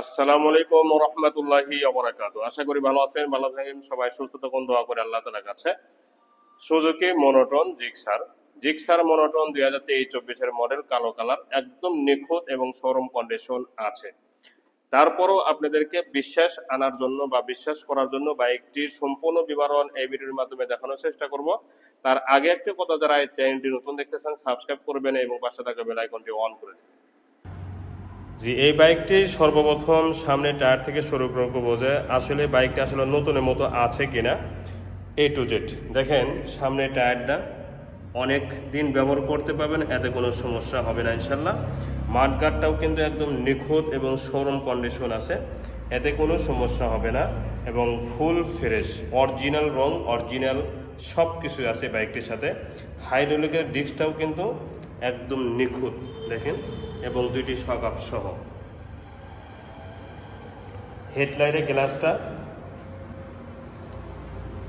আসসালামু আলাইকুম ওয়া রাহমাতুল্লাহি ওয়া বারাকাতুহু। আশা করি ভালো আছেন, ভালো থাকেন, সবাই সুস্থ থাকুন, দোয়া করে আল্লাহ তাআলার কাছে। সুজুকি মনোটন জিক্সার মনোটন 2023-24 এর মডেল, কালো কালার, একদম নিখুঁত এবং শোরুম কন্ডিশন আছে। তারপরও আপনাদেরকে বিশ্বাস আনার জন্য বা বিশ্বাস করার জন্য বাইকটির সম্পূর্ণ বিবরণ এই ভিডিওর মাধ্যমে দেখানোর চেষ্টা করব। তার আগে একটা কথা, যারা এই চ্যানেলটি নতুন দেখতেছেন সাবস্ক্রাইব করবেন এবং পাশে থাকা বেল আইকনটি অন করে দিন। জি, এই বাইকটি সর্বপ্রথম সামনে টায়ার থেকে শুরু করবো বোঝে আসলে বাইকটা আসলে নতুনের মতো আছে কিনা। এ টু জেড দেখেন, সামনে টায়ারটা অনেক দিন ব্যবহার করতে পারবেন, এতে কোনো সমস্যা হবে না ইনশাল্লাহ। মাঠগার্ডটাও কিন্তু একদম নিখুঁত এবং শোরুম কন্ডিশন আছে, এতে কোনো সমস্যা হবে না এবং ফুল ফ্রেশ অরিজিনাল রং, অরিজিনাল সব কিছু আছে বাইকটির সাথে। হাইড্রোলিকের ডিস্কটাও কিন্তু একদম নিখুঁত দেখেন, এবং দুইটি শক সহ। হেডলাইটের গ্লাসটা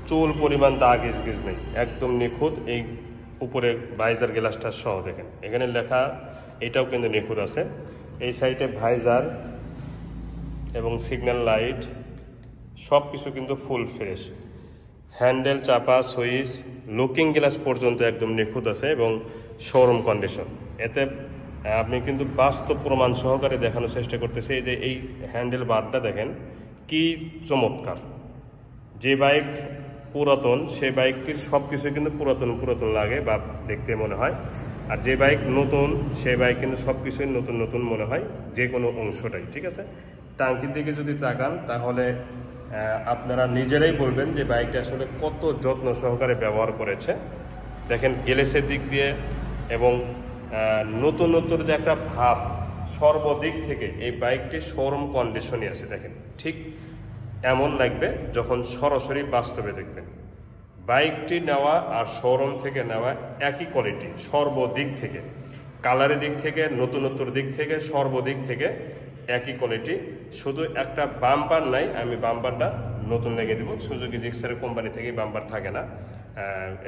চুল পরিমাণ দাগ স্কিজ নেই, একদম নিখুঁত। এই উপরে ভাইজার গ্লাসটা সহ দেখেন, এখানে লেখা এটাও কিন্তু নিখুঁত আছে। এই সাইডে ভাইজার এবং সিগন্যাল লাইট সব কিছু কিন্তু ফুল ফ্রেশ। হ্যান্ডেল, চাপা, সুইচ, লুকিং গ্লাস পর্যন্ত একদম নিখুঁত আছে এবং শোরুম কন্ডিশন। এতে আপনি কিন্তু বাস্তব প্রমাণ সহকারে দেখানোর চেষ্টা করতেছে। এই যে এই হ্যান্ডেল বারটা দেখেন কি চমৎকার। যে বাইক পুরাতন সেই বাইকটির সব কিছু কিন্তু পুরাতন পুরাতন লাগে বা দেখতে মনে হয়, আর যে বাইক নতুন সেই বাইক কিন্তু সব কিছুই নতুন নতুন মনে হয়, যে কোনো অংশটাই। ঠিক আছে, টাঙ্কির দিকে যদি তাকান তাহলে আপনারা নিজেরাই বলবেন যে বাইকটা আসলে কত যত্ন সহকারে ব্যবহার করেছে। দেখেন গ্লেসের দিক দিয়ে এবং নতুনত্বর যে একটা ভাব, সর্বদিক থেকে এই বাইকটি শোরুম কন্ডিশনই আছে। দেখেন ঠিক এমন লাগবে যখন সরাসরি বাস্তবে দেখবেন। বাইকটি নেওয়া আর শোরুম থেকে নেওয়া একই কোয়ালিটি, সর্বদিক থেকে, কালারের দিক থেকে, নতুনত্বর দিক থেকে, সর্বদিক থেকে একই কোয়ালিটি। শুধু একটা বাম্পার নাই, আমি বাম্পারটা নতুন লেগে দিব। সুজুকি জিক্সার কোম্পানি থেকে বাম্পার থাকে না,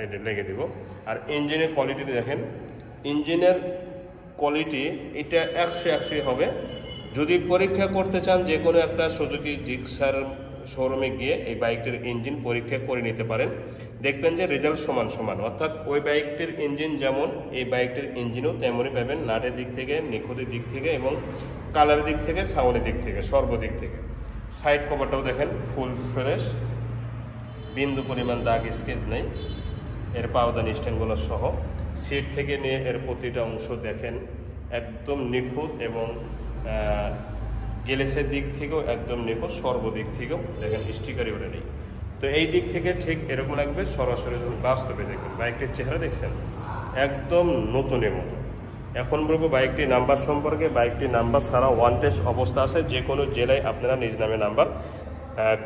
এটা লেগে দিব। আর ইঞ্জিনের কোয়ালিটি দেখেন, ইঞ্জিনের কোয়ালিটি এটা 100 হবে। যদি পরীক্ষা করতে চান যে কোনো একটা সুজুকি জিক্সার শোরুমে গিয়ে এই বাইকটির ইঞ্জিন পরীক্ষা করে নিতে পারেন, দেখবেন যে রেজাল্ট সমান সমান। অর্থাৎ ওই বাইকটির ইঞ্জিন যেমন, এই বাইকটির ইঞ্জিনও তেমনই পাবেন, নাটের দিক থেকে, নিখুঁতের দিক থেকে এবং কালারের দিক থেকে, সাউন্ডের দিক থেকে, সর্বদিক থেকে। সাইড কভারটাও দেখেন ফুল ফ্রেশ, বিন্দু পরিমাণ দাগ স্কেচ নেই। এর পাওদানি স্ট্যান্ডগুলো সহ সিট থেকে নিয়ে এর প্রতিটা অংশ দেখেন একদম নিখুঁত এবং গ্লেসের দিক থেকেও একদম নিখুঁত, সর্বদিক থেকেও দেখেন স্টিকারই ওঠে নেই। তো এই দিক থেকে ঠিক এরকম লাগবে সরাসরি যখন বাস্তবে দেখবেন। বাইকটির চেহারা দেখছেন একদম নতুনের মতো। এখন বলবো বাইকটির নাম্বার সম্পর্কে। বাইকটির নাম্বার ছাড়া ওয়ান টেস্ট অবস্থা আছে, যে কোনো জেলায় আপনারা নিজ নামে নাম্বার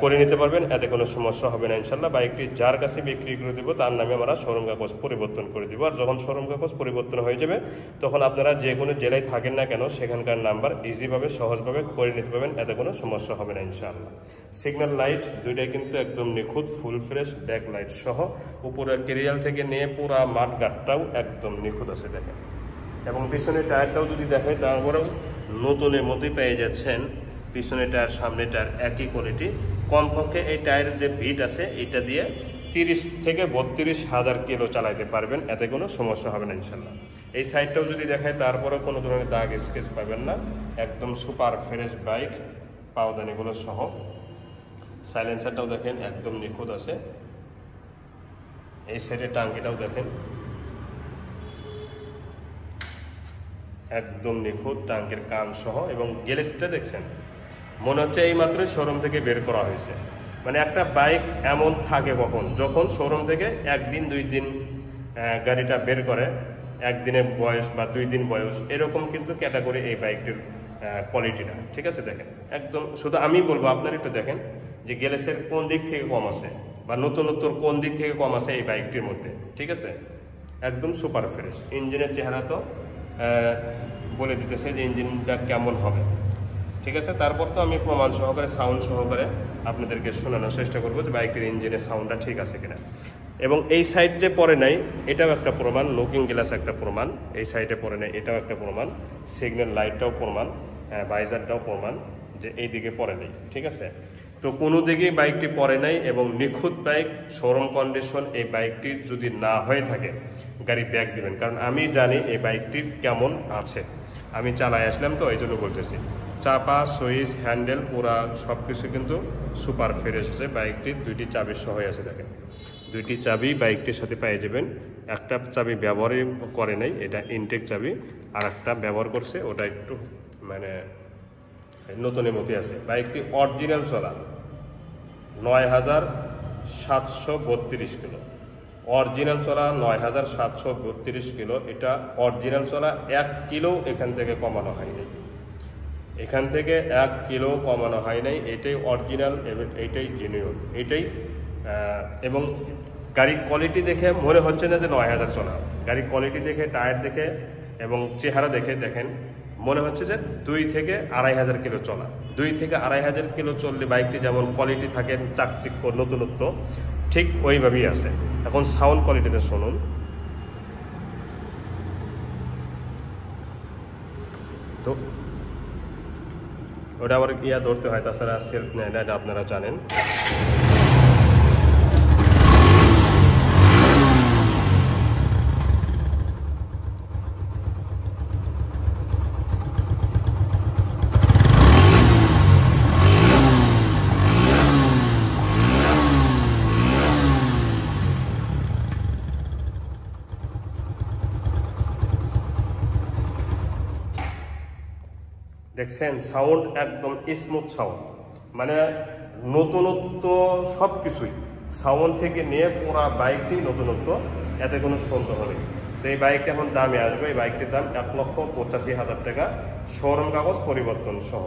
করে নিতে পারবেন, এতে কোনো সমস্যা হবে না ইনশাল্লাহ। বাইকটি যার কাছে বিক্রি করে দেবো তার নামে আমরা শোরুম কাগজ পরিবর্তন করে দেবো। আর যখন শোরুম কাগজ পরিবর্তন হয়ে যাবে তখন আপনারা যে কোনো জেলায় থাকেন না কেন সেখানকার নাম্বার ইজিভাবে সহজভাবে করে নিতে পারবেন, এতে কোনো সমস্যা হবে না ইনশাল্লাহ। সিগন্যাল লাইট দুইটাই কিন্তু একদম নিখুঁত, ফুল ফ্রেশ, ব্যাক লাইট সহ। উপরে কেরিয়াল থেকে নিয়ে পুরা মাঠ গাটটাও একদম নিখুঁত আছে দেখেন। এবং পিছনের টায়ারটাও যদি দেখেন তারপরেও নতুনের মতোই পেয়ে যাচ্ছেন। পিছনের টায়ার, সামনে টায়ার একই কোয়ালিটি। কমপক্ষে এই টায়ারের যে বিট আছে এটা দিয়ে 30 থেকে 32,000 কিলো চালাইতে পারবেন, এতে কোনো সমস্যা হবে না ইনশাল্লাহ। এই সাইডটাও যদি দেখায় তারপরেও কোনো ধরনের দাগ স্কেচ পাবেন না, একদম সুপার ফ্রেশ বাইক, পাওদানিগুলো সহ। সাইলেন্সারটাও দেখেন একদম নিখুঁত আছে। এই সাইডের টাঙ্কিটাও দেখেন একদম নিখুঁত, টাঙ্কির কান সহ। এবং গ্লেসটা দেখছেন মনে হচ্ছে এই মাত্রই শোরুম থেকে বের করা হয়েছে। মানে একটা বাইক এমন থাকে কখন, যখন শোরুম থেকে 1 দিন 2 দিন গাড়িটা বের করে, 1 দিনের বয়স বা 2 দিন বয়স, এরকম কিন্তু ক্যাটাগরি এই বাইকটির কোয়ালিটিটা। ঠিক আছে, দেখেন একদম। শুধু আমি বলবো আপনারা একটু দেখেন যে গ্লেসের কোন দিক থেকে কম আছে বা নতুনত্বর কোন দিক থেকে কম আছে এই বাইকটির মধ্যে। ঠিক আছে, একদম সুপার ফ্রেশ। ইঞ্জিনের চেহারা তো বলে দিতেছে যে ইঞ্জিনটা কেমন হবে। ঠিক আছে, তারপর তো আমি প্রমাণ সহকারে, সাউন্ড সহকারে আপনাদেরকে শোনানোর চেষ্টা করবো যে বাইকের ইঞ্জিনের সাউন্ডটা ঠিক আছে কিনা। এবং এই সাইড যে পড়ে নাই এটাও একটা প্রমাণ, লুকিং গ্লাস একটা প্রমাণ, এই সাইডে পড়ে নাই এটাও একটা প্রমাণ, সিগন্যাল লাইটটাও প্রমাণ, ভাইজারটাও প্রমাণ যে এই দিকে পড়ে নাই। ঠিক আছে, তো কোনো দিকেই বাইকটি পড়ে নাই এবং নিখুঁত বাইক, শোরুম কন্ডিশন। এই বাইকটি যদি না হয়ে থাকে গাড়ি ব্যাক দিবেন, কারণ আমি জানি এই বাইকটির কেমন আছে, আমি চালায় আসলাম তো এই জন্য বলতেছি। চাপা, সুইচ, হ্যান্ডেল পুরা সব কিছু কিন্তু সুপার ফ্রেশ আছে। বাইকটির 2টি চাবি সহ আছে, দেখেন 2টি চাবি বাইকটির সাথে পেয়ে যাবেন। একটা চাবি ব্যবহারই করে নাই, এটা ইনটেক চাবি, আর একটা ব্যবহার করছে, ওটা একটু মানে নতুনের মতোই আছে। বাইকটি অরিজিনাল চলা ৯,৭৩২ কিলো, অরিজিনাল চলা ৯,৭৩২ কিলো। এটা অরিজিনাল চলা, 1 কিলো এখান থেকে কমানো হয়নি, এখান থেকে 1 কিলো কমানো হয় নাই। এটাই অরিজিনাল এবং এইটাই জেনুইন, এইটাই। এবং গাড়ির কোয়ালিটি দেখে মনে হচ্ছে না যে ৯,০০০ চলা। গাড়ির কোয়ালিটি দেখে, টায়ার দেখে এবং চেহারা দেখে দেখেন মনে হচ্ছে যে 2 থেকে 2,500 কিলো চলা। 2 থেকে 2,500 কিলো চললে বাইকটি যেমন কোয়ালিটি থাকে, চাকচিক্য, নতুনত্ব, ঠিক ওইভাবেই আছে। এখন সাউন্ড কোয়ালিটিতে শুনুন। তো ওটা আবার ইয়া ধরতে হয়, তাছাড়া সেলফ নেয় না, এটা আপনারা জানেন। দেখছেন সাউন্ড একদম স্মুথ সাউন্ড, মানে নতুনত্ব সব কিছুই, সাউন্ড থেকে নিয়ে পুরো বাইকটি নতুনত্ব, এতে কোনো সন্দেহ নেই। তো এই বাইকটা এখন দামে আসবে, এই বাইকটির দাম 1,85,000 টাকা, শোরুম কাগজ পরিবর্তন সহ।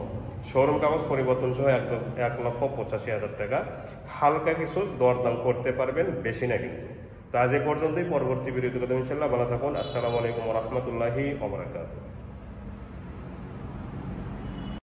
শোরুম কাগজ পরিবর্তন সহ 1,85,000 টাকা। হালকা কিছু দরদাম করতে পারবেন, বেশি না কিন্তু। তো আজ এ পর্যন্তই, পরবর্তী ভিডিওতে কথা ইনশাআল্লাহ। ভালো থাকুন। আসসালামু আলাইকুম ওয়া রাহমাতুল্লাহি ওয়া বারাকাতুহু।